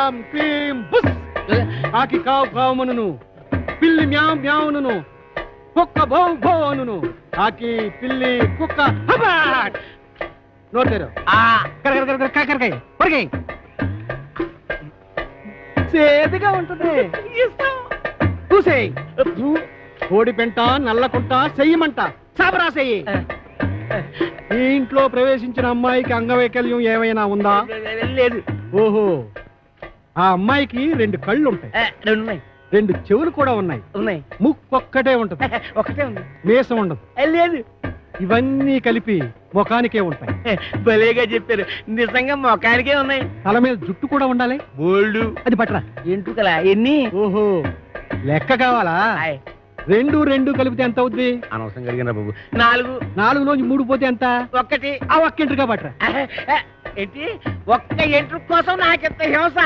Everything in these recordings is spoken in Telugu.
క్రామ్ క్రీమ్ బుస్ కాకి కావు కావుమనును పిల్లి మ్యావ్ మ్యావును కుక్క భౌ భౌ అనును కాకి పిల్లి కుక్క నోటేరు సేదుగా ఉంటుంది చూసేయి కోడి పెంట నల్లకుంట చెయ్యమంట సాబరా చెయ్యి. ఈ ఇంట్లో ప్రవేశించిన అమ్మాయికి అంగవైకల్యం ఏమైనా ఉందా? లేదు. ఓహో, ఆ అమ్మాయికి 2 కళ్ళు ఉంటాయి, 2 చెవులు కూడా ఉన్నాయి, ముక్కొక్కటే ఉంటది, ఒకటే ఉంది, మీసం ఉండదు. లేదు. ఇవన్నీ కలిపి ముఖానికే ఉంటాయి. భలేగా చెప్పారు, నిజంగా ముఖానికే ఉన్నాయి. తల మీద జుట్టు కూడా ఉండాలి. బోల్డు. అది పట్టరా. ఎంటుకలా ఎన్ని? ఓహో, లెక్క కావాలా? 2 కలిపితే ఎంత అవుద్ది? అనవసరం కలిగిన బాబు. 4. 4లోంచి 3 పోతే ఎంత? 1. ఆ ఒక్క ఎంట్రుగా పట్టరా. ఏంటి ఒక్క ఎంట్రు కోసం నాకెంత హింస?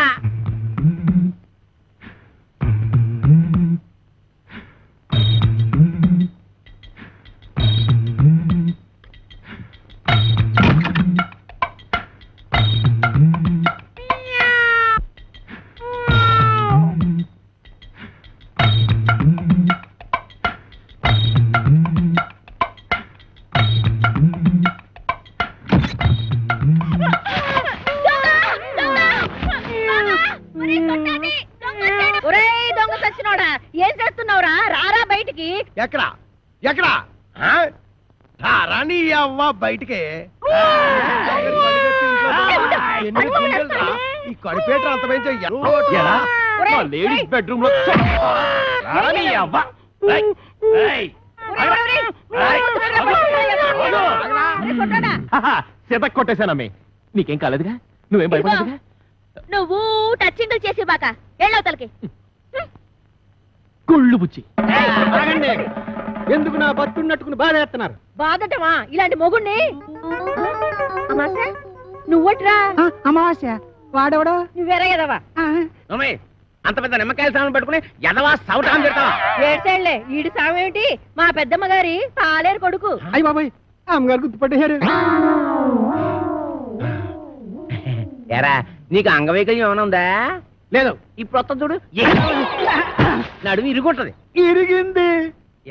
ఎక్కడా ఎక్కడా రాని అవ్వ బయటికి. ఈ కడిపేట అంత లేడీస్ బెడ్రూమ్ లో సిత కొట్టేశానమ్మే. నీకేం కాలేదుగా? నువ్వేం భయపడదుగా? నువ్వు టచ్చింగ్ చేసి బాక ఎళ్ళవతలకి కుళ్ళు బుచ్చి. ఎందుకు నా బతున్నట్టుకుని బాధ చేస్తున్నారు? బాధటమా ఇలాంటి మొగుణ్ణి? అమాసా నువ్వట్రా? అమావాస్య వాడెవడో? నువ్వేరా ఎదవా? అంత పెద్ద నిమ్మకాయల సామాన్ పట్టుకుని ఎదవా సౌటాన్ని పెడతావా? ఏడ్చేళ్లే ఈడి సామేమిటి? మా పెద్దమ్మ గారి పాలేరు కొడుకు. అయ్యి బాబాయ్, అమ్మగారు గుర్తుపట్టేశారు. ఎరా నీకు అంగవైకల్యం ఏమైనా ఉందా? లేదు. ఇప్పుడు వస్తా చూడు, నడుము ఇరుగుంటది. ఇరిగింది.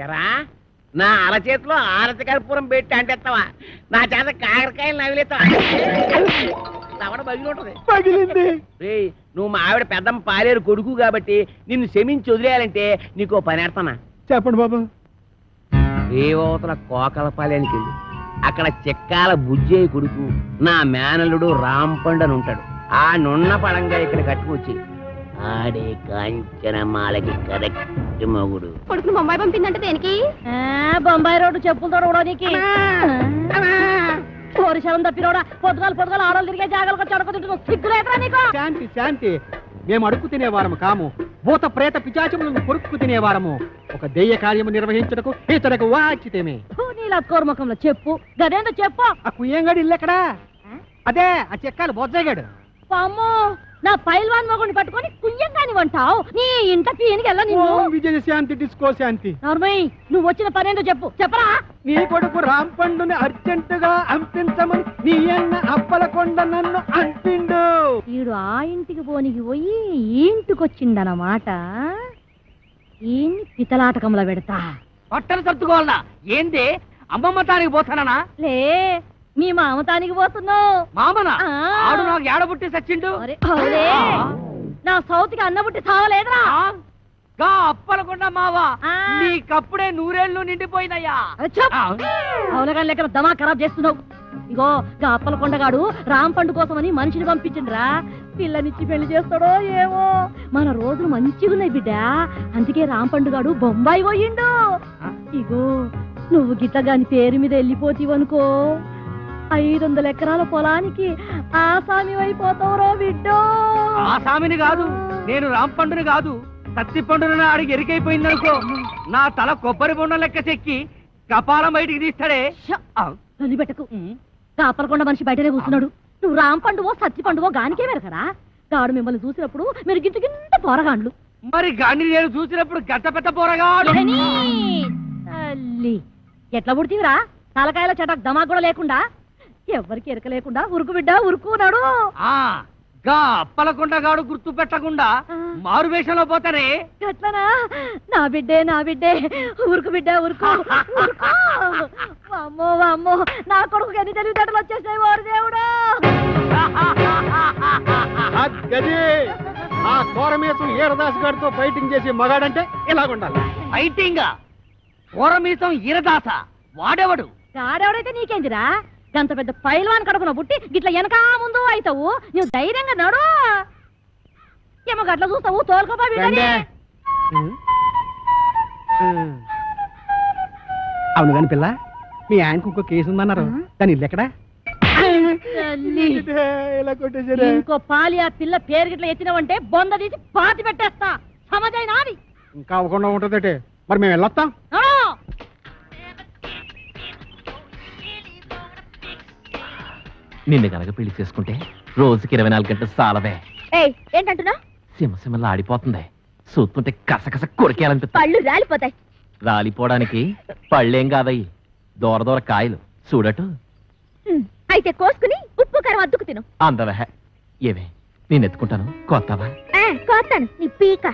ఎరా నా అరచేతిలో ఆరతి కర్పూరం పెట్టి అంటేస్తావా? నా చేత కాకరకాయలు నవిలేస్తావా? తవడ బగిలి ఉంటది. పగిలింది. నువ్వు మా ఆవిడ పెద్దమ్మ పాలేరు కొడుకు కాబట్టి నిన్ను క్షమించి వదిలేయాలంటే నీకు పని ఏడతానా? చెప్పండి బాబు. రేవతల కోకలపాలెనికి వెళ్ళి అక్కడ చెక్కాల బుజ్జయ్య కొడుకు నా మేనల్లుడు రాంపండు అని ఉంటాడు. ఆ నున్న పడంగా ఇక్కడ కట్టుకొచ్చి ఆడే కాంచనమాలకి కరెక్ట్ మొగుడు. కొడుకును బొంబాయి పంపిందంటే దేనికి? బొంబాయి రోడ్డు చెప్పులతో రోడానికి. పోరిశలం తప్పినోడా పొద్దుగాలు ఆడలు తిరిగే జాగాలకు చడకొద్దు. సిగ్గులేదురా నీకు? శాంతి శాంతి. మేము అడుక్కు తినేవారము కాము, భూత ప్రేత పిచాచములను కొరుక్కు తినేవారము. ఒక దెయ్య కార్యము నిర్వహించటకు ఇతరకు వాచితేమే. నీలా కోర్ముఖంలో చెప్పు, గదేందో చెప్పు. ఆ కుయ్యంగాడు ఇల్లు ఎక్కడా? అదే ఆ చెక్కాలు బొజ్జగాడు. అమ్మో, నా పైల్వాన్ మొగుడిని పట్టుకొని కుయ్యంగాని వంటావు. నీ ఇంట పీనికి వెళ్ళ నిన్ను. విజయ శాంతి డిస్కో శాంతి. నార్మయ్య, నువ్వు వచ్చిన పనేందో చెప్పు. చెప్పరా? నీ కొడుకు రాంపండుని అర్జెంటుగా అంపించమని నీ అన్న అప్పలకొండ నన్ను అంపిండు. వీడు ఆ ఇంటికి పోనికి పోయి ఈ ఇంటికి వచ్చిందన్నమాట. ఈయన్ని పితలాటకంలో పెడతా. బట్టలు సర్దుకోవాలనా? ఏంది అమ్మమ్మ తానికి పోతానా? లే, మీ మామతానికి పోతున్నావు. మామనా? ఆడు నాకు ఏడబుట్టి సచ్చిండు. నా సౌతికి అన్నబుట్టి సావలేదురా. అప్పలకుండా మావా, నీకప్పుడే 100 ఏళ్ళు నిండిపోయినయ్యా. అవునగా లెక్క దమా ఖరాబ్ చేస్తున్నావు. ఇగో గా అప్పలకొండగాడు రాంపండు కోసమని మనిషిని పంపించిండ్రా. పిల్లనిచ్చి పెళ్లి చేస్తాడో ఏమో. మన రోజులు మంచిగున్నాయి బిడ్డ, అందుకే రాంపండుగాడు బొంబాయి పోయిండు. ఇగో నువ్వు గిట్టగాని పేరు మీద వెళ్ళిపోతీవనుకో, 500 ఎకరాల పొలానికి ఆసామి అయిపోతావురో బిడ్డో. ఆసామిని కాదు, నేను రాంపండుని కాదు, సత్తి పండుని అడిగి ఎరికైపోయిందనుకో, నా తల కొబ్బరి బొండం లెక్క చెక్కి కపాలం బయటికి తీస్తాడే. పెట్టకు. కాపలకొండ మనిషి బయటనే కూర్చున్నాడు. నువ్వు రాంపండువో సత్తి పండువో గానికే వెరకరా? గాడు మిమ్మల్ని చూసినప్పుడు మీరు గింత గింత పోరగాండ్లు. మరి గాని నేను చూసినప్పుడు గట్ట పెద్ద పోరగాడు. తల్లి ఎట్లా పుడితీవిరా? తలకాయల చటక్ దమా కూడా లేకుండా, ఎవరికి ఎరక లేకుండా ఉరుకు బిడ్డ ఉరుకున్నాడు. గా అప్పలకొండగాడు గుర్తు పెట్టకుండా మారు వేషంలో పోతారే. ఎట్లనా? నా బిడ్డే ఊరుకు బిడ్డ ఊరుకు అమ్మో అమ్మో, నా కొడుకు ఎన్ని తెలివితేటలు వచ్చేసాయి ఓరు దేవుడు. గది ఆ కోరమేసం ఈరదాస్ గారితో ఫైటింగ్ చేసి మగాడంటే ఇలాగుండాలి. ఫైటింగ్ కోరమీసం ఈరదాస వాడెవడు? ఆడెవడైతే నీకేందిరా? గంత పెద్ద పైల్వాన్ కడుపున పుట్టి గిట్ల వెనక ముందు అవుతావు. నువ్వు ధైర్యంగా నడు. ఏమో గట్ల చూస్తావు తోలుకోపా. అవును కాని పిల్ల, మీ ఆయనకు ఇంకో కేసు ఉందన్నారు, దాని ఇల్లు ఎక్కడా? ఇంకో పాలి ఆ పిల్ల పేరు గిట్ల ఎత్తినవంటే బొంద తీసి పాతి పెట్టేస్తా. సమజైనా అది ఇంకా అవ్వకుండా ఉంటుందటే. మరి మేము వెళ్ళొస్తాం. నిన్ను గనక పెళ్లి చేసుకుంటే రోజుకి 24 గంటలు సాలవే. ఏంటంటున్నా? సింహసింహలా ఆడిపోతుంది. చూస్తుంటే కసకస కొరికేయాలనిపిస్తుంది. పళ్ళు రాలిపోతాయి. రాలిపోవడానికి పళ్ళేం కాదయ్యి, దూర దూర కాయలు చూడటు. అయితే కోసుకుని ఉప్పు కారం అద్దుకు తిను. అందవే ఏవే, నేను ఎత్తుకుంటాను. కొత్తవా? కోస్తాను నీ పీక.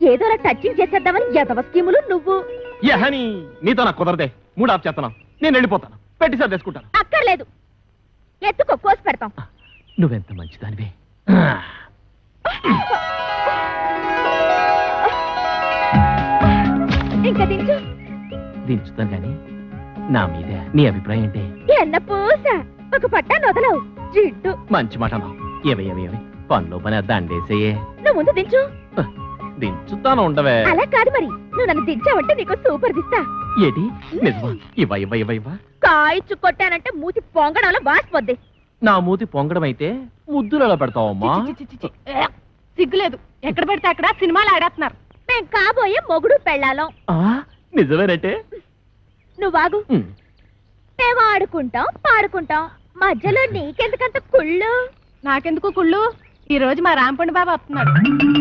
ఏదోలా టచింగ్ చేసేద్దామని ఎదవ స్కీములు నువ్వు. యహని నీతో నాకు కుదరదే. 3 ఆఫ్ చేస్తున్నావు. నేను వెళ్ళిపోతాను. పెట్టి సర్దేసుకుంటాను. అక్కర్లేదు, ఎత్తుకో, కోసి పెడతాం. నువ్వెంత మంచిదానివే. ఇంకా దించు. దించుతాను గాని నా మీద నీ అభిప్రాయం ఏంటి? ఎన్న పూస ఒక పట్టా నొదలవు జిడ్డు. మంచి మాట అన్నావు. ఏవే పనిలో పని దండేసేయే. నువ్వు ముందు దించు. దించుతాను ఉండవే. అలా కాదు మరి, నువ్వు నన్ను దించావంటే నీకు సూపర్ దిస్తా. ఏటి నిజమా? ఇవ్వ కాయిచ్చు కొట్టానంటే మూతి పొంగడంలో బాసిపోద్ది. నా మూతి పొంగడం అయితే ముద్దులలో పెడతావమ్మా. సిగ్గులేదు. ఎక్కడ పెడితే అక్కడ సినిమాలు ఆడేస్తున్నారు. మేం కాబోయే మొగుడు పెళ్ళాలం. నిజమేనంటే నువ్వాగు. మేము ఆడుకుంటాం పాడుకుంటాం, మధ్యలో నీకెందుకంత కుళ్ళు? నాకెందుకు కుళ్ళు? ఈ రోజు మా రాంపండు బాబు వస్తున్నాడు.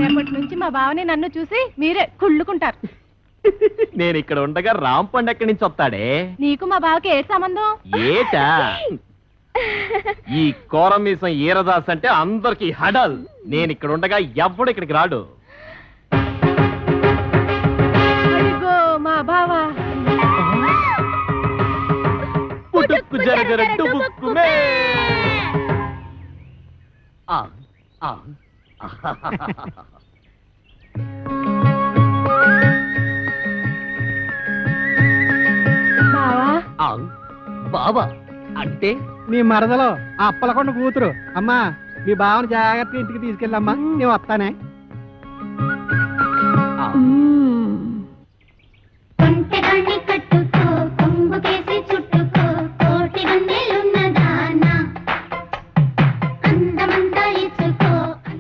రేపటి నుంచి మా బావని నన్ను చూసి మీరే కుళ్ళుకుంటారు. నేను ఇక్కడ ఉండగా రాంపండు ఎక్కడి నుంచి వస్తాడే? నీకు మా బావకి ఏ సంబంధం? ఏటా ఈ కోరమీసం ఈరదాస్ అంటే అందరికి హడల్. నేను ఇక్కడ ఉండగా ఎవ్వడు ఇక్కడికి రాడు. అదిగో మా బావ. పుట్టుక్కు జరగర డుబుక్కుమే. బాబా అంటే నీ మరదలో ఆ అప్పలకొండ కూతురు. అమ్మా, మీ బావని జాగ్రత్తగా ఇంటికి తీసుకెళ్ళమ్మా, నేను వస్తానే.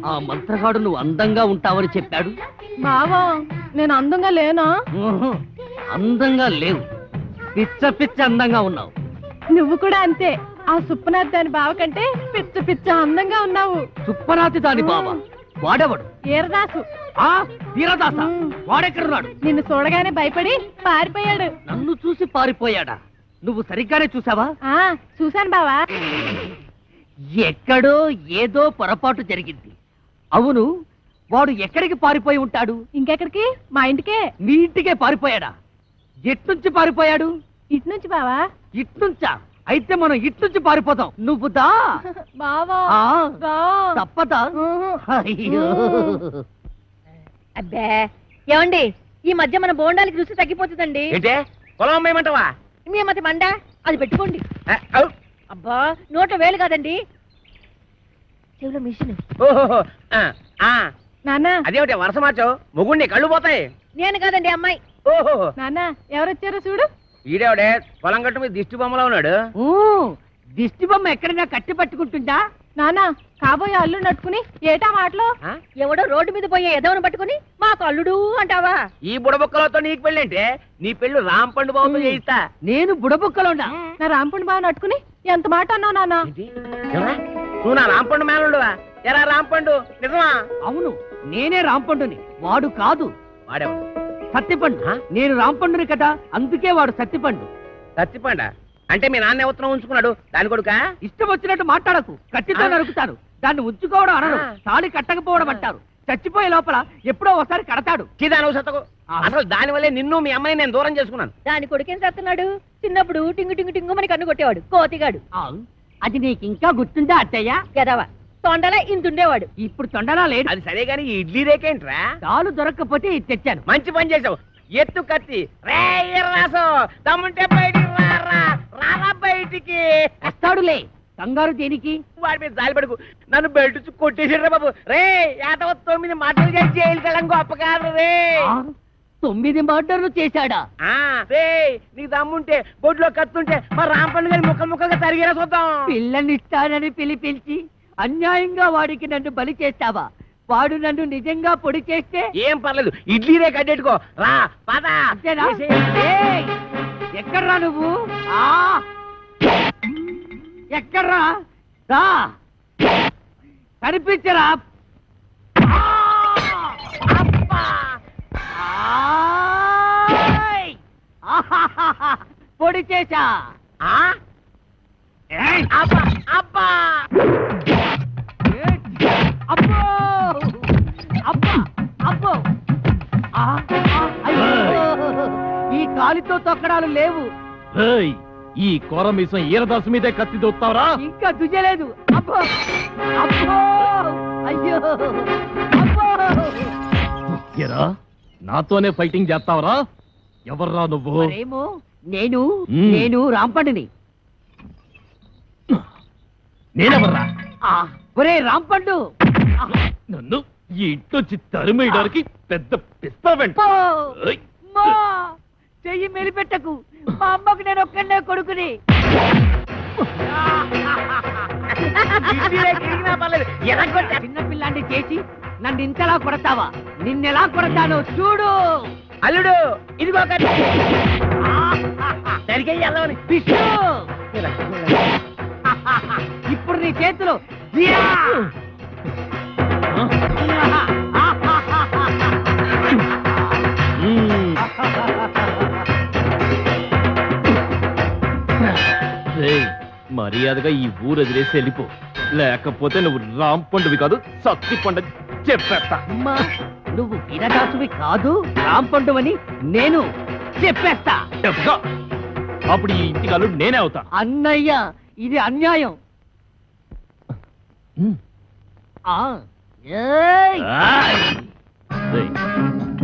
ఆ మంత్రగాడు నువ్వు అందంగా ఉంటావని చెప్పాడు. బావా, నేను అందంగా లేనా? అందంగా లేవు, పిచ్చ పిచ్చ అందంగా ఉన్నావు. నువ్వు కూడా అంతే. ఆ సుప్పనాథ్ దాని బావ కంటే పిచ్చ పిచ్చ అందంగా ఉన్నావు. సుప్పనాథి దాని బావ వాడెవడు? ఈరదాసు. ఆ వీరదాస వాడెక్కడున్నాడు? నిన్ను చూడగానే భయపడి పారిపోయాడు. నన్ను చూసి పారిపోయాడా? నువ్వు సరిగ్గానే చూసావా? చూశాను బావా. ఎక్కడో ఏదో పొరపాటు జరిగింది. అవును, వాడు ఎక్కడికి పారిపోయి ఉంటాడు? ఇంకెక్కడికి? మా ఇంటికే. మీ ఇంటికే పారిపోయాడా? ఎట్నుంచి పారిపోయాడు? ఇటు నుంచి బావా. ఇట్నుంచా? అయితే మనం ఇట్నుంచి పారిపోతాం. నువ్వు దా బావా. తప్పదా? అయ్యో. అబ్బే ఏమండి, ఈ మధ్య మన బోండాలకి రుచి తగ్గిపోతుందండి. ఏంటే పొలం అమ్మేయమంటావా? మీ మధ్య మండ అది పెట్టుకోండి. అబ్బా, నోట వేలు కాదండి, చెవులో మిషన్. నాన్న, అదేమిటి వరుస మార్చావు? మొగుడిని కళ్ళు పోతాయి. నేను కాదండి అమ్మాయి. ఓహో, నాన్న ఎవరొచ్చారో చూడు. ఈడేవిడే పొలం గట్టు మీద దిష్టి బొమ్మలో ఉన్నాడు. దిష్టి బొమ్మ ఎక్కడైనా కట్టి పట్టుకుంటుందా? నాన్న, కాబోయే అల్లు నట్టుకుని ఏటా మాటలు? ఎవడో రోడ్డు మీద పోయే ఎదవను పట్టుకుని మాకు అల్లుడు అంటావా? ఈ బుడబొక్కలతో నీకు పెళ్ళి అంటే నీ పెళ్ళు రాంపండు బాబుతో చేయిస్తా. నేను బుడబుక్కలో ఉన్నా. నా రాంపండు బావ నట్టుకుని ఎంత మాట అన్నావు నాన్న? నువ్వు నా రాంపండు మేనలుడువా? ఎరా రాంపండు నిజమా? అవును, నేనే రాంపండుని, వాడు కాదు. వాడేవాడు సత్తిపండు. నేను రాంపండుని కదా, అందుకే వాడు సత్తిపండు. సత్తిపండ అంటే మీ నాన్న ఉత్తరం ఉంచుకున్నాడు దాని కొడుక? ఇష్టం వచ్చినట్టు మాట్లాడకు, కత్తితో నరుకుతాను. దాన్ని ఉంచుకోవడం అనరు, తాళి కట్టకపోవడం అంటారు. చచ్చిపోయే లోపల ఎప్పుడో ఒకసారి కడతాడు. అసలు దాని వల్లే నిన్ను మీ అమ్మాయిని నేను దూరం చేసుకున్నాను. దాని కొడుకేం చేస్తున్నాడు? చిన్నప్పుడు టింగు టింగు టింగు మని కన్ను కొట్టేవాడు, కోతిగాడు. అది నీకు ఇంకా గుర్తుందా అత్తయ్య? గదవా తొండలా ఇంతుండేవాడు. ఇప్పుడు తొండలా లేడు. అది సరే గాని ఈ ఇడ్లీ రేకేంట్రా? తాళు దొరక్కపోతే ఇది తెచ్చాను. మంచి పని చేసావు. ఎత్తు కత్తి రే రాసు తమ్ముంటే బయటికి రారా బయటికి. వస్తాడులే, కంగారు దేనికి? వాడి మీద జాలి పడుకు, నన్ను బయట కొట్టేసాడు బాబు. రే 9 మాటలు చేసి జైలు కలం గొప్ప కాదు రే. 9 మర్డర్లు చేశాడా? రే నీకు దమ్ముంటే బొడ్లో కత్తుంటే మా రాంపండు గారి ముక్కలు ముక్కలుగా తరిగేలా చూద్దాం. పిల్లనిస్తానని పిలిపించి అన్యాయంగా వాడికి నన్ను బలి చేస్తావా? వాడు నన్ను నిజంగా పొడి చేస్తే ఏం పర్లేదు, ఇడ్లీ రే కట్టెట్టుకో రా పద. ఎక్కడ్రా నువ్వు? ఎక్కడ్రా? రా కనిపించరా? పొడి చేశా. అబ్బా అబ్బా అబ్బో అబ్బా అబ్బో. ఈ కాలితో తొక్కడాలు లేవు. ఈ కోరమీసం ఈరదాసు మీదే కత్తి దొత్తావరా? ఇంకా దుజలేదు. అబ్బో అబ్బో అయ్యో అబ్బో. ఎరా నాతోనే ఫైటింగ్ చేస్తావరా? ఎవర్రా నువ్వు? మరేమో నేను రాంపండుని. నేనెవర్రా? ఒరే రాంపండు, నన్ను ఈ ఇంటొచ్చి తరిమేయడానికి పెద్ద పిస్తావెంట. చెయ్యి మెలిపెట్టకు. మా అమ్మకు నేను ఒక్కడే కొడుకుని. చిన్నపిల్లాన్ని చేసి నన్ను ఇంతలా కొడతావా? నిన్నెలా కొడతానో చూడు. అల్లుడు ఇదిగో విష్ణు, ఇప్పుడు నీ చేతిలో మర్యాదగా ఈ ఊరు వదిలేసి వెళ్ళిపో, లేకపోతే నువ్వు రాంపండువి కాదు సత్తి పండు చెప్పేస్తా. అమ్మా, నువ్వు వీరదాసువి కాదు, రాంపండు అని నేను చెప్పేస్తా. చెప్తా. అప్పుడు ఈ ఇంటికి అల్లుడు నేనే అవుతా. అన్నయ్య, ఇది అన్యాయం.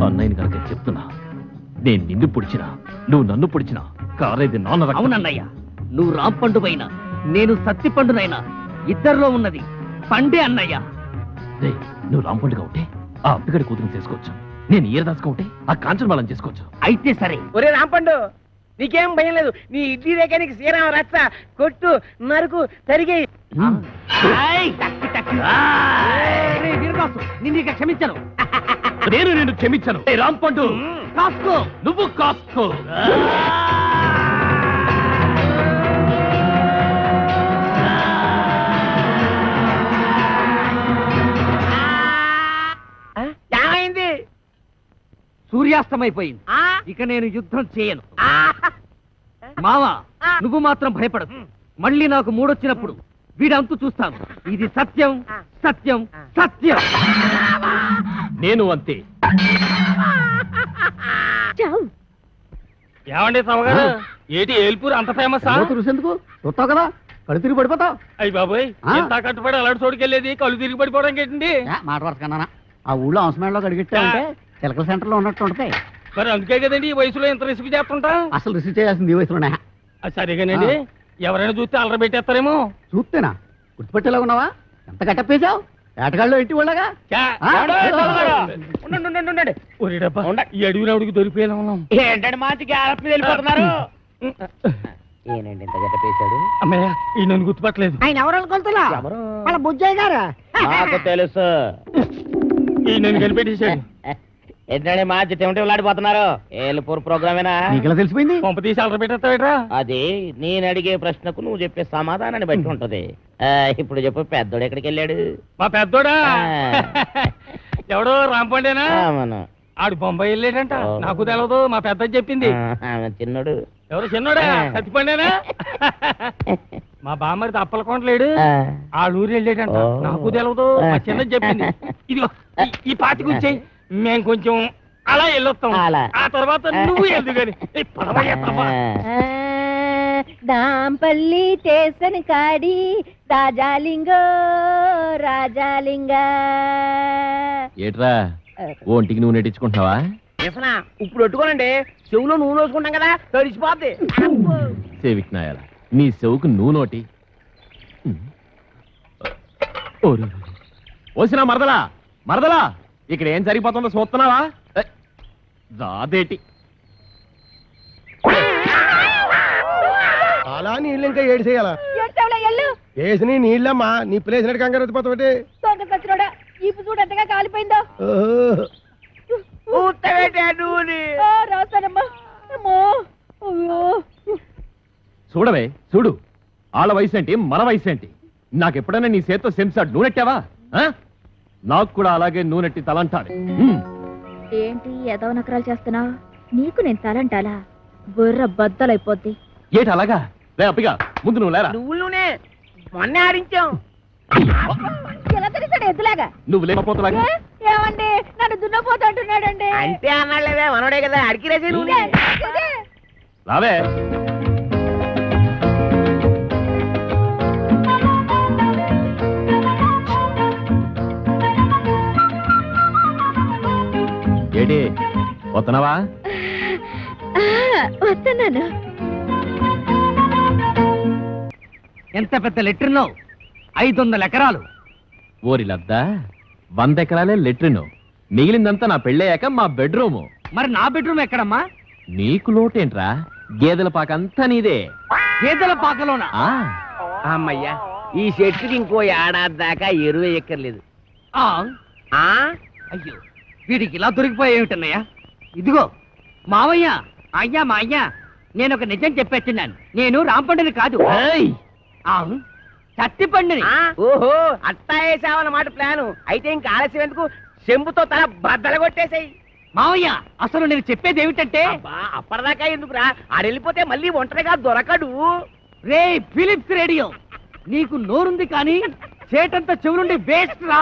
అన్నయ్యని కనుక చెప్తున్నా, నేను నిన్ను పొడిచినా నువ్వు నన్ను పొడిచినా కారేది నాన్న. అవునన్నయ్య, నువ్వు రాంపండు అయినా నేను సత్తి పండునైనా ఇద్దరిలో ఉన్నది పండే అన్నయ్య. నువ్వు రాంపండుగా ఉంటే ఆ అప్పిగడి కూతురు చేసుకోవచ్చు, నేను ఈరదాసుగా ఉంటే ఆ కాంచన బాలం చేసుకోవచ్చు. అయితే సరే. ఒరే రాంపండు, నీకేం భయం లేదు. నీ ఇడ్లీ రేఖానికి శ్రీరామ రచ్చ కొట్టు నరుకు తరిగి. నిన్ను ఇక క్షమించను. నేను నిన్ను క్షమించను. రాంపండు కాసుకో, నువ్వు కాసుకో. ఏమైంది? సూర్యాస్తమైపోయింది. ఇక నేను యుద్ధం చేయను. మావా, నువ్వు మాత్రం భయపడదు. మళ్ళీ నాకు మూడొచ్చినప్పుడు వీడంతు చూస్తాను. ఇది సత్యం, సత్యం, సత్యం. నేను అంతే. ఏమండి సవగారు, ఏటి ఏల్పూర్ అంత ఫేమస్? ఎందుకు చూస్తావు కదా, కళ్ళు తిరిగి పడిపోతావు. అయ్యి బాబోయ్, ఎంత కట్టుబడి అలాంటి చోటుకెళ్ళేది కళ్ళు తిరిగి పడిపోవడం ఏంటండి? మాట వరకన్నా ఆ ఊళ్ళో అవసరంలో గడిగిట్టామంటే చిలకల సెంటర్ లో ఉన్నట్టు ఉంటాయి. మరి అందుకే కదండి ఈ వయసులో ఎంత రిస్క్ చేస్తుంటా. అసలు రిసీవ్ చేయాల్సింది ఈ వయసులోనే. సరిగానండి, ఎవరైనా చూస్తే అల్లరి పెట్టేస్తారేమో. చూస్తేనా గుర్తుపెట్టేలా ఉన్నావా? ఎంత కట్టప్పేశావు? ఏటగాళ్ళు ఇంటి వాళ్ళగా. ఈ అడవిరావుడికి దొరికిపోయేలా ఉన్నాం. ఏంటంటే మాటి గ్యాప్ వెళ్ళిపోతున్నారు. ఏనండి ఇంత గట్టపేశాడు? అమ్మయ్య, ఈ నన్ను గుర్తుపట్టలేదు. ఆయన ఎవరు కొలుతున్నా? వాళ్ళ బుజ్జయ్య గారు. నాకు తెలుసు. ఈ నన్ను కనిపెట్టేశాడు. ఏంటంటే మా చెమటలాడిపోతున్నారు. ఏలుపూర్ ప్రోగ్రామేనా? నీకెలా తెలిసిపోయింది? పంప తీసి అల్లరి పెట్టేస్తావేట్రా? అది నేను అడిగే ప్రశ్నకు నువ్వు చెప్పే సమాధానాన్ని బట్టి ఉంటది. ఇప్పుడు చెప్పు, పెద్దోడు ఎక్కడికి వెళ్ళాడు? మా పెద్దోడా? ఎవడో రాంపండేనా? మనం ఆడు బొంబాయి వెళ్ళాడంట. నాకు తెలవదు, మా పెద్ద చెప్పింది. చిన్నోడు ఎవరు చిన్నోడా? సత్తిపండేనా? మా బామ్మరిది అప్పలకొండలేడు ఆ ఊరు వెళ్ళాడంట. నాకు తెలియదు, మా చిన్న చెప్పింది. ఇదిగో ఈ పాతి కూర్చాయి, మేము కొంచెం అలా వెళ్ళొస్తాం. ఆ తర్వాత నువ్వు వెళ్దు గాని దాంపల్లి స్టేషన్ కాడి రాజాలింగో రాజాలింగ. ఏట్రా ఒంటికి నువ్వు నెట్టించుకుంటున్నావా? ఇప్పుడు పెట్టుకోనండి, చెవులో నూనె వేసుకుంటాం కదా, తడిసిపోద్ది. సేవిక్నాయాల నీ చెవుకు నూనోటి. ఓసినా మరదలా మరదలా, ఇక్కడ ఏం జరిగిపోతుందో చూస్తున్నావా? దాదేటి అలా నీళ్ళు ఇంకా ఏడు చేయాలా? వేసి నీళ్ళమ్మా, నీ ప్లేస్ నడి కంగారు వచ్చిపోతావు. ఈపు చూడు ఎంతగా కాలిపోయిందో. రాస్తానమ్మా. చూడవే చూడు, వాళ్ళ వయసు ఏంటి మన వయసు ఏంటి? నాకెప్పుడైనా నీ చేత్తో సెంసాడు నూనెట్టావా? నాకు కూడా అలాగే నూనెట్టి తలంటాడు. ఏంటి ఎదవ నకరాలు చేస్తున్నావు? నీకు నేను తలంటాలా? బుర్ర బద్దలైపోద్ది. ఏటి అలాగా? లే అప్పిగా, ముందు నువ్వు లేరా. నువ్వులోనే మొన్నే ఆడించాం. ఎలా తెలిసాడు ఎద్దులాగా? నువ్వు లేకపోతలాగా. ఏమండి నన్ను దున్నపోతా అంటున్నాడండి. అంటే అన్నాడులేవే, మనోడే కదా, అడిగిరేసి నువ్వు రావే. ఏటి వస్తున్నావా? వస్తున్నాను. ఎంత పెద్ద లెట్రినో, 500 ఎకరాలు. ఓరి లద్దా, 100 ఎకరాలే లెట్రిను, మిగిలిందంతా నా పెళ్ళయ్యాక మా బెడ్రూము. మరి నా బెడ్రూమ్ ఎక్కడమ్మా? నీకు లోటేంట్రా, గేదెల పాకంతా నీదే. గేదెల పాకలోనా? అమ్మయ్యా, ఈ చెట్టుకి ఇంకో ఏడాది దాకా ఎరువు ఎక్కర్లేదు. అయ్యో, వీడికి ఇలా దొరికిపోయేమిటన్నయ్యా? ఇదిగో మావయ్య, అయ్యా మా అయ్యా, నేను ఒక నిజం చెప్పేస్తున్నాను. నేను రాంపండుని కాదు, చత్తిపండుని. ఓహో, అట్టా వేసావన్నమాట ప్లాను. అయితే ఇంకా ఆలస్యం ఎందుకు, చెంబుతో తల బద్దలు కొట్టేసాయి. మావయ్య, అసలు నేను చెప్పేది ఏమిటంటే, అప్పటిదాకా ఎందుకురా, ఆడెళ్ళిపోతే మళ్ళీ ఒంటరిగా దొరకడు. రే ఫిలిప్స్ రేడియో, నీకు నోరుంది కానీ చేటంతా చెవులుండి వేస్ట్ రా.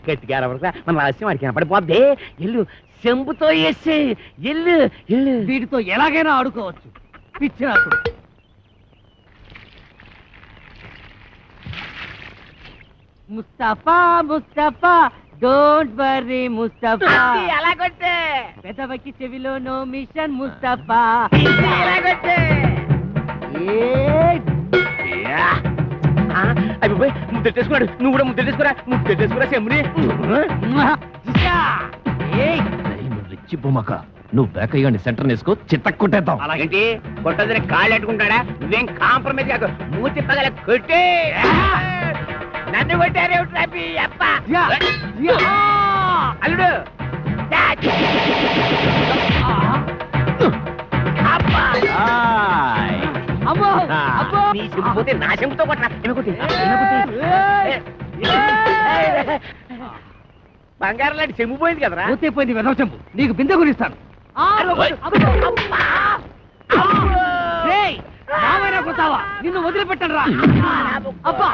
గట్టిగా అరవరా, మన రహస్యం వాడికి కనపడిపోద్ది. ఎల్లు, చెంబుతో వేసే ఎల్లు ఎల్లు. వీటితో ఎలాగైనా ఆడుకోవచ్చు. పిచ్చి నాకు. Mustafa Mustafa don't worry Mustafa. ఎలాగొట్టే పెదవకి చెవిలో నో మిషన్ ముస్తఫా. ఎలాగొట్టే అయిపోయి ముద్దెట్టేసుకున్నాడు. నువ్వు కూడా ముద్దెట్టేసుకురా, ముద్దెట్టేసుకురా చెమ్ముని. రిచ్చి బొమ్మక, నువ్వు బేకయ్యాన్ని సెంటర్ వేసుకో, చిత్తక్కొట్టేద్దాం. అలాగేంటి కొట్టదని కాళ్ళు పెట్టుకుంటాడా? నువ్వేం కాంప్రమైజ్ కాదు, మూతి పగల కొట్టే. నన్ను కొట్టారేమిటి అప్ప అల్లుడు? నీ చెంపుపోతే నా చెంపుతో కొట్టినా. బంగారం లాంటి చెంపు పోయింది కదరా. పోయింది వెదవ చెంపు, నీకు బిందె గురిస్తాను. కొట్టావా? నిన్ను వదిలిపెట్టను రా. అబ్బా,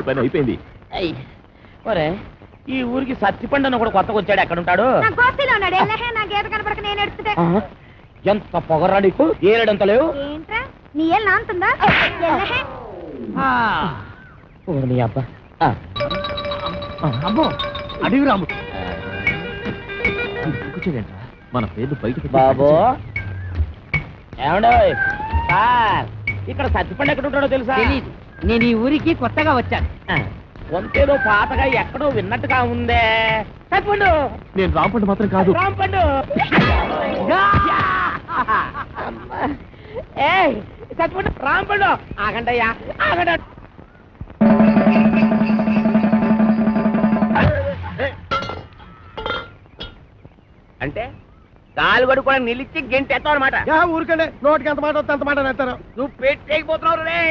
పని అయిపోయింది. ఒరే, ఈ ఊరికి సత్తిపండు కూడా కొత్తగా వచ్చాడు. ఎక్కడ ఉంటాడు? ఎంత పొగరా నీకు? ఏడంత లేవు. నీ అబ్బా, అమ్మో అడివి రాము. కూర్చోడేంట్రా, మన పేర్లు బయట. బాబు ఏమండో సార్, ఇక్కడ సత్తిపండు ఎక్కడ ఉంటాడో తెలుసా? తెలీదు, నేను ఈ ఊరికి కొత్తగా వచ్చాను. కొంతేదో పాతగా ఎక్కడో విన్నట్టుగా ఉందే. సత్తిపండు. నేను రాంపండు మాత్రం కాదు. రాంపండు. సత్తిపండు, రాంపండు. ఆగండయ్యా, ఆగండి. అంటే కాలు గడు కూడా నిలిచి గెంటెత్తావు అనమాట. ఊరికండి, నోటికి ఎంత మాట వస్తే అంత మాట నేస్తారు. నువ్వు పెట్టేయకపోతున్నావు రే.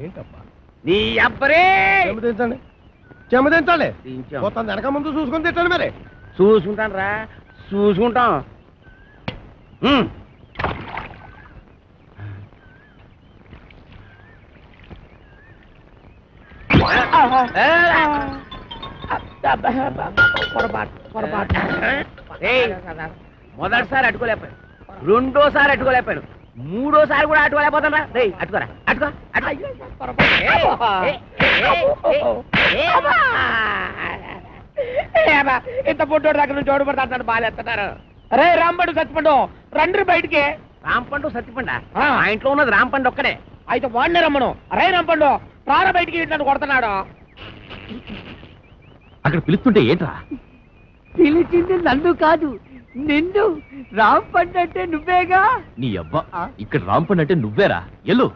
ఏంటబ్బా నీ అబ్బరే చెమదించండి చెమదించండి దించాం. మొత్తం వెనక ముందు చూసుకొని తిట్టండి మరి చూసుకుంటాను రా చూసుకుంటాం. మొదటిసారి అట్టుకోలేపాడు, రెండోసారి అట్టుకోలేపాడు, మూడోసారి కూడా అట్టుకోలేకపోతాను రా. రేయ్ అట్టుకోరా, అట్టుకో ఇంత పొట్టోడు దగ్గర నుంచి ఓడి పడతాడు బాధేస్తున్నారు. అరే రాంపండు సత్తిపండు రండి బయటికి. రాంపండు సత్తిపండ ఆ ఇంట్లో ఉన్నది రాంపండు ఒక్కడే. అయితే వాడినే రమ్మను. అరే రాంపండు రారా బయటికి, నన్ను కొడుతున్నాడు. అక్కడ పిలుస్తుంటే ఏంట్రా? పిలిచింది నన్ను కాదు నిన్ను. రాంపండు అంటే నువ్వేగా. నీ అబ్బా, ఇక్కడ రాంపండు అంటే నువ్వేరా? ఎల్లు.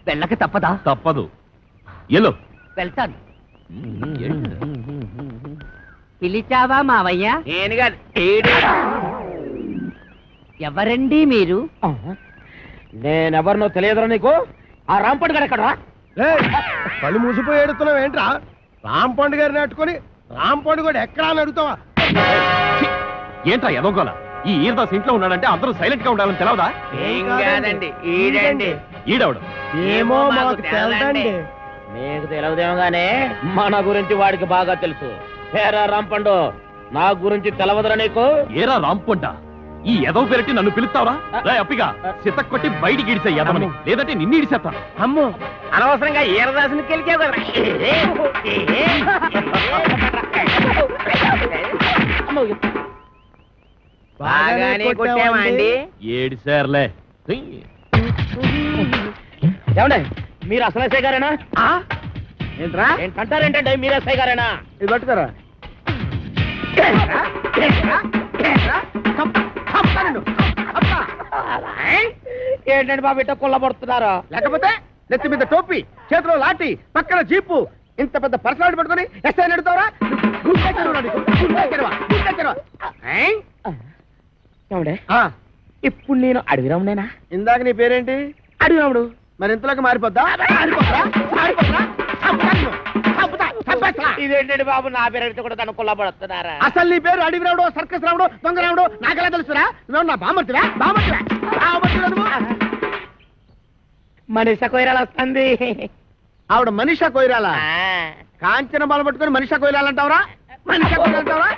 వెళ్ళక తప్పదా? తప్పదు, ఎల్లు. వెళ్తాను. పిలిచావా మావయ్య? నేను కాదు ఏడు. ఎవరండి మీరు? నేనెవరినో తెలియదురా నీకు? ఆ రాంపండు గారు ఎక్కడ? కళ్ళు మూసిపోయి ఏడుతున్నావు ఏంట్రా? రాంపండు గారిని అట్టుకొని రాంపండు కూడా ఎక్కడా అని అడుగుతావా? ఏంట్రా ఎదోగోల? ఈ ఈరదాస్ ఇంట్లో ఉన్నాడంటే అందరూ సైలెంట్ గా ఉండాలని తెలవదా? ఏం కాదండి ఈడండి. ఈడవడు ఏమో మాకు తెలదండి. నీకు తెలియదేమో గానీ మన గురించి వాడికి బాగా తెలుసు. పేరా రాంపండు, నా గురించి తెలవదురా నీకు? ఏరా రాంపంట, ఈ ఎదవ పెరటి నన్ను పిలుస్తావరా? రా అప్పిగా సిత్త కొట్టి బయటికి ఇడిసే ఎదవని, లేదంటే నిన్ను ఇడిసేస్తాను. అమ్ము అనవసరంగా ఈరదాసుని గెలిచావు కదా. బాగానే కొట్టావా అండి? ఏడిసార్లే. ఏమండి మీరు అసలు ఎస్ఐ గారేనా? ఏంట్రా ఏంటంటారేంటండి మీరు ఎస్ఐ గారేనా? ఇది పట్టుకోరా. ఏంటండి బాబు ఇట్ట కుళ్ళబడుతున్నారు? లేకపోతే నెత్తి మీద టోపీ, చేతిలో లాఠీ, పక్కన జీపు, ఇంత పెద్ద పర్సనాలిటీ పట్టుకొని ఎస్ఐ నడుతావరా? ఏమండే ఇప్పుడు నేను అడవిరామునేనా? ఇందాక నీ పేరేంటి? అడవిరాముడు. మరి ఇంతలోకి మారిపోద్దా? ఇదేంటండి బాబు నా పేరు కూడా తను కుళ్ళబడుతున్నారా? అసలు నీ పేరు అడవి రావుడు, సర్కస్ రావుడు, దొంగ రావుడు నాకెలా తెలుసురా? నువ్వు నా బామర్తివా? మనిషి కొయ్యరాలు వస్తుంది. ఆవిడ మనిషా కొయ్యరాలా? కాంచన బాల పట్టుకొని మనిషా కొయ్యాలంటావరా? మనిషా కొయ్యాలంటావరా?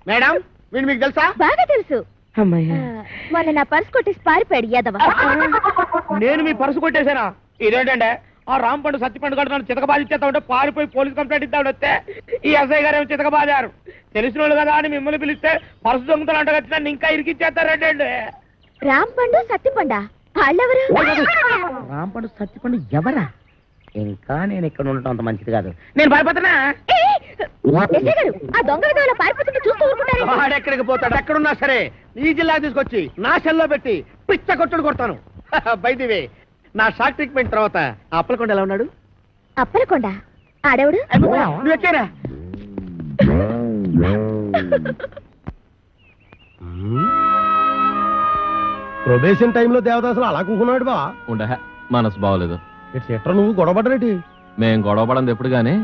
మేడం వీడు మీకు తెలుసా? బాగా తెలుసు. మొన్న నా పర్స్ కొట్టేసి పారిపోయాడు యాదవ. నేను మీ పరుసు కొట్టేశానా? ఇదేంటంటే ఆ రాంపండు సత్తిపండు గడు నన్ను చితకబాధిచ్చేస్తా ఉంటే పారిపోయి పోలీస్ కంప్లైంట్ ఇద్దాడు వస్తే ఈ ఎస్ఐ గారు ఏమో చితకబాదారు. తెలిసిన వాళ్ళు కదా అని మిమ్మల్ని పిలిస్తే పరుసు దొంగతలు అంటగచ్చి నన్ను ఇంకా ఇరికిచ్చేస్తారంటే. రాంపండు సత్తిపండా వాళ్ళెవరు? రాంపండు సత్తిపండు ఎవరా? ఇంకా నేను ఇక్కడ ఉండటం అంత మంచిది కాదు. నేను పారిపోతున్నా. ఆ దొంగ విధంగా పారిపోతుంటే చూస్తూ ఊరుకుంటారు. వాడెక్కడికి పోతాడు? ఎక్కడున్నా సరే ఈ జిల్లా తీసుకొచ్చి నా సెల్లో పెట్టి పిచ్చ కొట్టుడు కొడతాను. బయటివే నా షాక్ ట్రీట్మెంట్ తర్వాత ఆ అప్పలకొండ ఎలా ఉన్నాడు? అప్పలకొండ ఆడేవుడు? నువ్వు ఎక్కారా? ప్రొబేషన్ టైంలో దేవదాసులు అలా కూకున్నాడు బా. ఉండ మనసు బాగోలేదు. ఎట్రా నువ్వు గొడవపడ్డరేటి? మేం గొడవపడింది ఎప్పుడు గానీ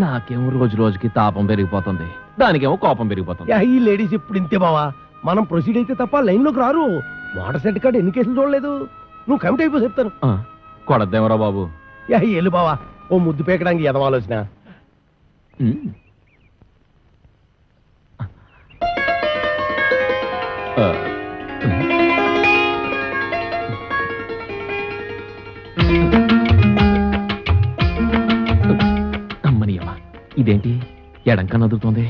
నాకేమో రోజు రోజుకి తాపం పెరిగిపోతుంది, దానికేమో కోపం పెరిగిపోతుంది. ఈ లేడీస్ ఇప్పుడు ఇంతే బావా. మనం ప్రొసీడ్ అయితే తప్ప లైన్ లోకి రారు. వాటర్ సెట్ కార్డు ఎన్ని కేసులు చూడలేదు. నువ్వు కమిటీ అయిపో చెప్తాను. కొడద్దేమరా బాబు. ఎల్లు బావా, ఓ ముద్దు పేకడానికి ఎదవాలోచన. అమ్మనియమ్మా, ఇదేంటి ఎడంకా నదులుతోంది?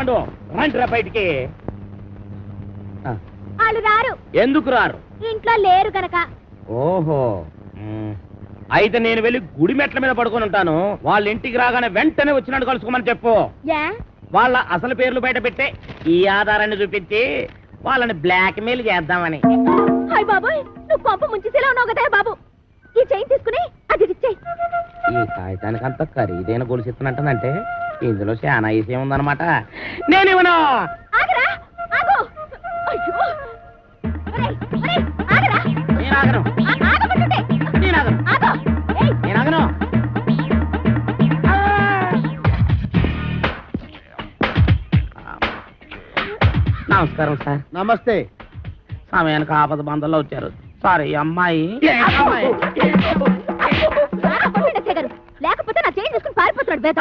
పండు రండి బయటికి. వాళ్ళు రారు. ఎందుకు రారు? ఇంట్లో లేరు కనుక. ఓహో, అయితే నేను వెళ్ళి గుడి మెట్ల మీద పడుకొని ఉంటాను. వాళ్ళ ఇంటికి రాగానే వెంటనే వచ్చినట్టు కలుసుకోమని చెప్పు. వాళ్ళ అసలు పేర్లు బయట పెట్టే ఈ ఆధారాన్ని చూపించి వాళ్ళని బ్లాక్ మెయిల్ చేద్దామని. హాయ్ బాబోయ్, నువ్వు పంప ముంచేసేలా ఉన్నావు కదా బాబు. ఈ చైన్ తీసుకుని అది ఇచ్చేయి. ఈ కాగితానికి అంత ఖరీదైన గొలుసు ఇస్తున్నట్టంటే ఇందులో చాలా ఈసీ ఉందన్నమాట. నేనేమన్నా ఆగరా, ఆగు. అయ్యో, ఒరేయ్, ఒరేయ్, ఆగరా. నేను ఆగను. ఆగమంటుంటే. నేను ఆగను. ఆగు. ఏయ్, నేను ఆగను. నమస్కారం సార్. నమస్తే. సమయానికి ఆపద బంధంలో వచ్చారు సార్. ఈ అమ్మాయి లేకపోతే నా చైన్ తీసుకుని పారిపోతున్నాడు బేట.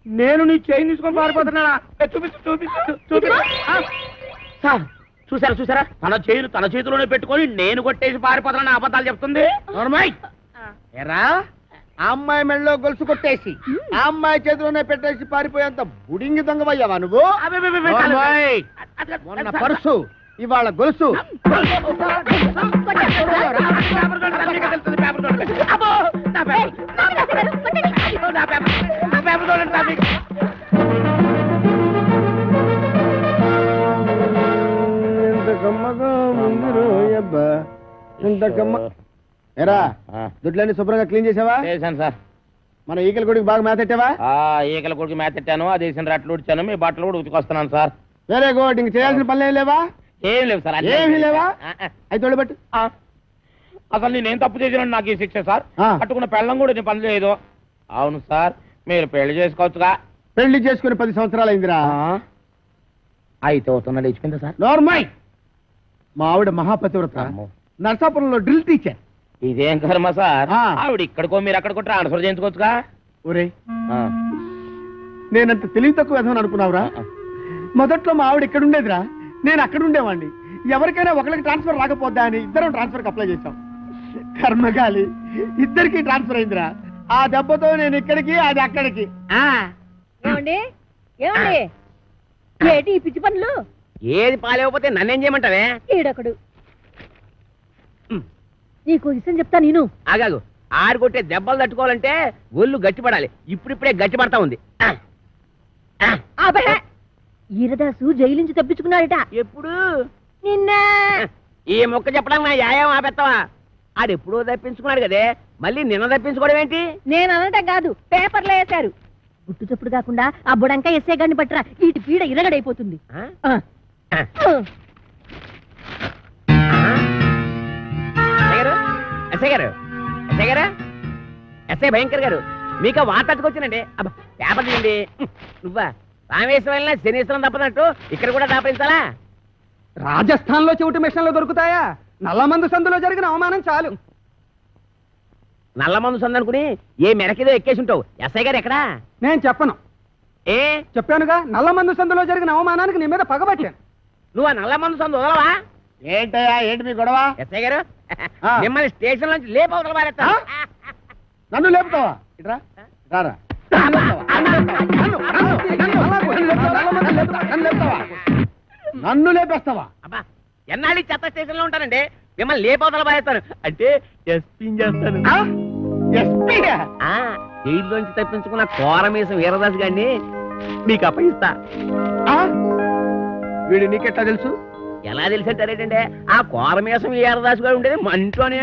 నేను నీ చైన్ తీసుకొని పారిపోతున్నానా? చూపించు. సార్ చూసారా చూసారా, తన చైన్ తన చేతిలోనే పెట్టుకొని నేను కొట్టేసి పారిపోతున్నా అబద్ధాలు చెప్తుంది. ఎరా, ఆ అమ్మాయి మెళ్ళలో గొలుసు కొట్టేసి ఆ అమ్మాయి చేతిలోనే పెట్టేసి పారిపోయేంత బుడింగి దొంగవయ్యావా నువ్వు? మొన్న పర్సు, ఇవాళ గొలుసు. ఎరా, దుడ్లన్నీ శుభ్రంగా క్లీన్ చేసావా? చేశాను సార్. మన ఈకల గుడికి బాగా మేతెట్టావా? ఈకల కొడుకు మేతెట్టాను, అది వేసిన రట్లు ఉడిచాను, మీ బట్టలు కూడా ఉతికొస్తున్నాను సార్. Very good. ఇంక చేయాల్సిన పనులు ఏం లేవా? ఏం లేవు సార్. ఏమీ లేవా? అయితే తోడబెట్టు. అసలు నేనేం తప్పు చేసినా నాకు ఈ శిక్ష సార్. కట్టుకున్న పెళ్ళం కూడా నేను పని లేదు. అవును సార్, మీరు పెళ్లి చేసుకోవచ్చుగా. పెళ్లి చేసుకుని 10 సంవత్సరాలు అయిందిరా. అయితే అవుతున్నా లేచిపోయిందా సార్? నార్మల్. మా ఆవిడ మహాపతివ్రత, నర్సాపురంలో డ్రిల్ టీచర్. ఇదేం కర్మ సార్, ఆవిడ ఇక్కడికో మీరు అక్కడికో ట్రాన్స్ఫర్ చేయించుకోవచ్చుగా. ఒరే, నేనంత తెలివి తక్కువ విధమని అనుకున్నావురా? మొదట్లో మా ఆవిడ ఇక్కడ ఉండేదిరా, నేను అక్కడ ఉండేవాడిని. ఎవరికైనా ఒకరికి ట్రాన్స్ఫర్ రాకపోద్దా అని ఇద్దరం ట్రాన్స్ఫర్కి అప్లై చేశాం. కర్మగాలి, ఇద్దరికి ట్రాన్స్ఫర్ అయిందిరా. ఆ దెబ్బతో నేను ఇక్కడికి, అది అక్కడికి. ఏమండి ఏమండి, ఏటి ఈ పిచ్చి పనులు? ఏది పాలేకపోతే నన్నేం చేయమంటావే? ఈడొకడు. నీకు విషయం చెప్తా నేను. ఆగాగు, ఆరు కొట్టే దెబ్బలు తట్టుకోవాలంటే ఒళ్ళు గట్టిపడాలి. ఇప్పుడిప్పుడే గట్టిపడతా ఉంది. ఈరదాసు జైలు నుంచి తప్పించుకున్నాడట. ఎప్పుడు? నిన్న. ఈ మొక్క చెప్పడానికి నా యాయం ఆపెత్తావా? ఆడెప్పుడో తప్పించుకున్నాడు కదే, మళ్ళీ నిన్న తప్పించుకోవడం ఏంటి? నేను అనటం కాదు, పేపర్లో వేశారు. గుట్టు చప్పుడు కాకుండా ఆ బుడంకా ఎస్ఏ గారిని పట్టరా, ఇటు పీడ ఇరగడైపోతుంది. ఎస్ఐ భయంకర్ గారు, మీకు వార్తకొచ్చినండి. అబ్బా, పేపర్ తీయండి. నువ్వా రామేశ్వరం వెళ్ళినా శనీశ్వరం తప్పనట్టు ఇక్కడ కూడా దాపరించాలా? రాజస్థాన్ లో చెవిటి మిషన్లు దొరుకుతాయా? నల్లమందు సందులో జరిగిన అవమానం చాలు. నల్లమందు సందు అనుకుని ఏ మెరకేదో ఎక్కేసి ఉంటావు. ఎస్ఐ గారు ఎక్కడా? నేను చెప్పను. ఏ చెప్పానుగా, నల్లమందు సందులో జరిగిన అవమానానికి నీ మీద పగబట్టాను. నువ్వు ఆ నల్లమందు సందు వదలవా? ఏంటయ్యా, ఏంటి మీ గొడవ? ఎస్ఐ గారు, మిమ్మల్ని స్టేషన్ నుంచి లేపవతల పారేస్తా. నన్ను లేపుతావా? ఇట్రా, రారా. నన్ను లేపేస్తావా? అబ్బా, ఎన్నాళ్ళు చెత్త స్టేషన్ లో ఉంటానండి, మిమ్మల్ని లేపవతల పారేస్తాను. అంటే ఎస్పీ చేస్తాను. జైల్లోంచి తప్పించుకున్న కోరమీసం వీరదాస్ గారిని మీకు అప్పగిస్తా. వీడు నీకెట్లా తెలుసు? ఎలా తెలిసంటారేటండి, ఆ కోరమీసం వీరదాస్ గారు ఉండేది మంటోనే.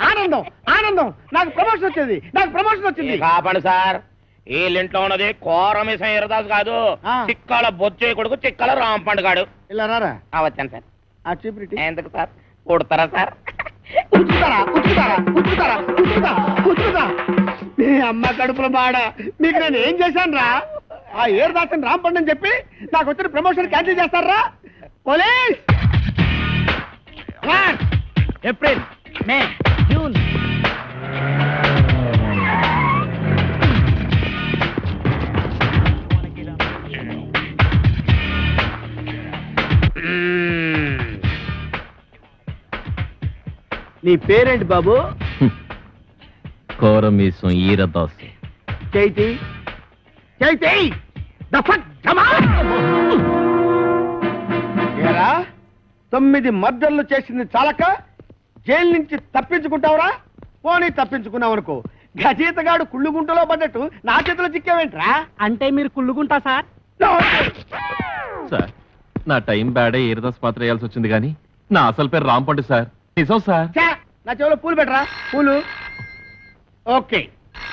ఆనందం, ఆనందం. నాకు ప్రమోషన్ వచ్చింది, నాకు ప్రమోషన్ వచ్చింది. కాపాడు సార్, వీళ్ళింట్లో ఉన్నది కోరమేసం ఈరదాసు కాదు, చిక్కాల బొచ్చే కొడుకు చిక్కాల రాంపండు గాడు. ఇలా రారా. వచ్చాను సార్. ఆ చీపురిటి ఎందుకు సార్? కొడతారా సార్? మీ అమ్మ కడుపుల బాడ, మీకు నేను ఏం చేశాను రా? ఆ ఏరుదాసన్ రాంపండు అని చెప్పి నాకు వచ్చిన ప్రమోషన్ క్యాన్సిల్ చేస్తారా? పోలీస్! ఏప్రిల్, మే, జూన్. నీ పేరేంటి బాబు? కోరమీసం ఈరదాసు. చైతి చైతి ఏరా 9 మర్డర్లు చేసింది చాలక జైలు నుంచి తప్పించుకుంటావురా? పోనీ తప్పించుకున్నావనుకో, గజీతగాడు కుళ్ళుగుంటలో పడ్డట్టు నా చేతిలో చిక్కావేంట్రా? అంటే మీరు కుళ్ళుకుంటా సార్? సార్ నా టైం బ్యాడే ఏరదాస్ పాత్ర వేయాల్సి వచ్చింది కానీ నా అసలు పేరు రాంపండు సార్. నిజం సార్. ఛే, నా చెవిలో పూలు పెట్టరా. పూలు ఓకే,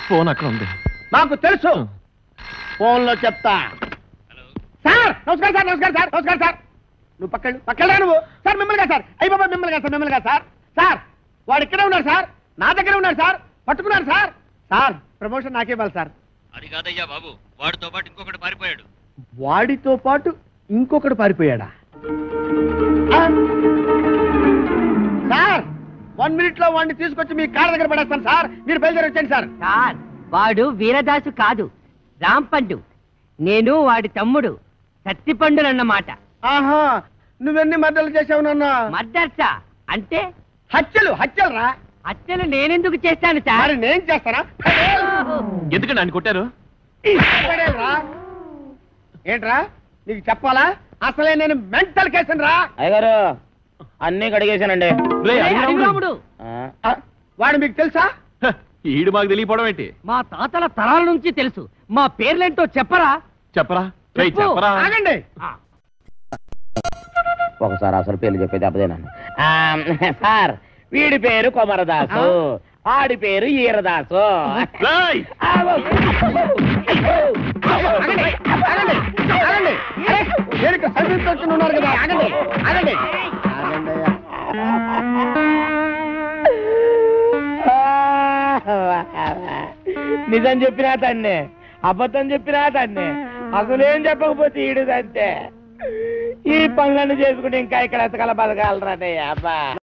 ఫోన్ అక్కడ ఉంది. మాకు తెలుసు, ఫోన్ లో చెప్తా. సార్ నమస్కారం సార్, నమస్కారం సార్, నమస్కారం సార్. నువ్వు పక్కన నువ్వు. సార్ మిమ్మల్ని కాదు సార్, అయ్యి బాబా మిమ్మల్ని కాదు సార్, మిమ్మల్ని కాదు సార్. సార్ వాడు ఇక్కడే ఉన్నాడు సార్, నా దగ్గర ఉన్నాడు సార్, పట్టుకున్నాడు సార్. సార్ ప్రమోషన్ నాకే ఇవ్వాలి సార్. అది కాదయ్యా బాబు, వాడితో పాటు ఇంకొకటి పారిపోయాడు. వాడితో పాటు ఇంకొకడు పారిపోయాడా? సార్ 1 minute లో వాడిని తీసుకొచ్చి మీ కాళ్ళ దగ్గర పడేస్తాను సార్, మీరు బయలుదేరి వచ్చేయండి సార్. సార్ వాడు వీరదాసు కాదు, రాంపండు. నేను వాడి తమ్ముడు సత్తిపండులన్నమాట. ఆహా, నువ్వెన్ని మర్డర్లు చేసావు నాన్న? మర్డర్సా అంటే? హత్యలు రా. హత్యలు నేనెందుకు చేస్తాను సార్? మరి నేను చేస్తానా? ఎందుకండి ఆయన కొట్టారు? పడేయరా. ఏంట్రా నీకు చెప్పాలా? అసలే నేను మెంటల్ కేసును రా. అయ్యగారు అన్నీ కడిగేశానండి. రేయ్, అది రాముడు. రాముడు వాడు మీకు తెలుసా? హ, ఈడు మాకు తెలియపోవడం ఏంటి? మా తాతల తరాల నుంచి తెలుసు. మా పేర్లేంటో చెప్పరా? చెప్పరా? రేయ్, చెప్పు. చెప్పరా? ఆగండి. ఒకసారి అసలు పేర్లు చెప్పేది అబ్బదేనండి. సార్ వీడి పేరు కొమరదాసు, ఆడి పేరు ఈరదాసు. రేయ్! ఆగండి. అరే, నేను ఇక్కడ సర్వీస్ వచ్చి ఉన్నారు కదా. ఆగండి ఆగండి ఆగండి. నిజం చెప్పినా తన్నే, అబద్ధం చెప్పినా తన్నే, అసలేం చెప్పకపోతే ఈడుదంతే. ఈ పనులను చేసుకుంటే ఇంకా ఇక్కడ ఎతకల బతకాలరా అబ్బా.